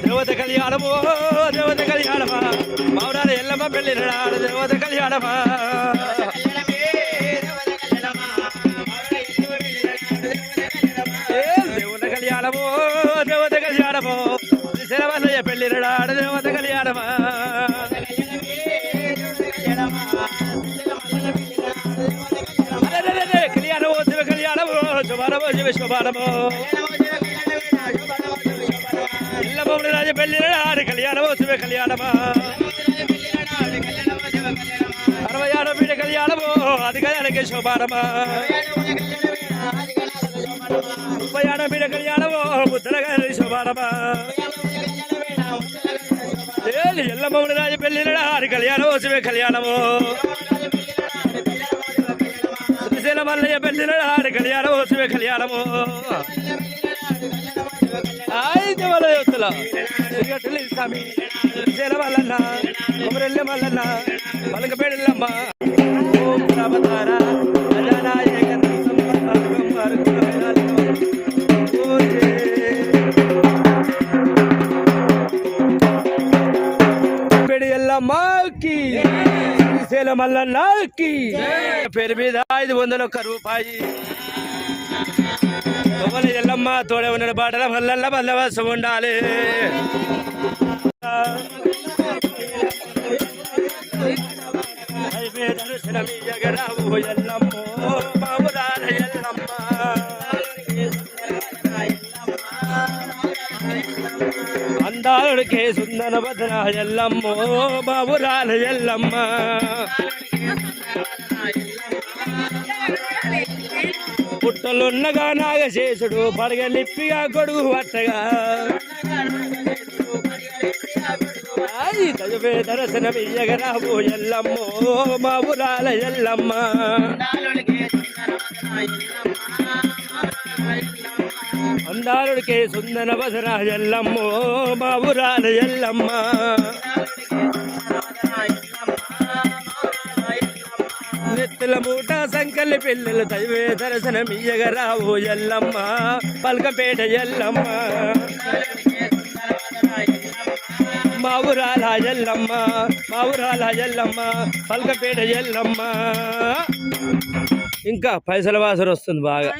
దేవత కళ్యాణమో దేవత కళ్యాణమా మౌరాల ఎల్లమ్మ పెళ్లి నాడు దేవత కళ్యాణమా దేవత కళ్యాణమో దేవత కళ్యాణమో శరవల్లయ్య పెళ్లి నాడు దేవత కళ్యాణమా కళ్యాణమో శివ కళ్యాణమో శుభానమో శివ శుభానమో ఎల్లమ్మ రాజ పెళ్లి నాడు కళ్యాణమో శివ కళ్యాణమా 66 పీఠ కళ్యాణమో అధికారానికి శోభానమా 36 పీఠ కళ్యాణమో బుద్ధనగారి శోభానమా ఎల్లమ్మ రాజ పెళ్లి నాడు కళ్యాణమో శివ కళ్యాణమో శ్రీశైల మల్లయ్య పెళ్లి నాడు కళ్యాణమో శివ కళ్యాణమో స్వామి శ్రీశైల మల్లన్న కొమరెల్ల మల్లన్న మలకపేడల్లమ్మ ఓం రామతార ఎల్లమ్మకి శ్రీశైల మల్లన్నకి పేరు మీద 501 రూపాయి తోమల ఎల్లమ్మ తోడే ఉన్న బాటల మల్లల్ల మల్లవాసం ఉండాలి దర్శనమీయగరావు ఎల్లమ్మో బాబురాల ఎల్లమ్మ అందారుడికే సుందర భద్ర ఎల్లమ్మో బాబురాల ఎల్లమ్మ పుట్టలున్నగా నాగశేషుడు పడగలిప్పిగా కొడుగు పట్టగా తజవే దర్శనమియ్యగరావు ఎల్లమ్మో మా ఊరాల ఎల్లమ్మ అందారుడికే సుందర భద్ర ఎల్లమ్మో మా ఊరాల ఎల్లమ్మ నెత్తుల మూట సంకల్లి పిల్లలు తజవే దర్శనమియ్యగరావు ఎల్లమ్మ పల్కపేట ఎల్లమ్మ మా ఊరాల ఎల్లమ్మ మా ఊరాల ఎల్లమ్మ పల్కపేట ఎల్లమ్మ ఇంకా పైసల వాసన వస్తుంది బాగా.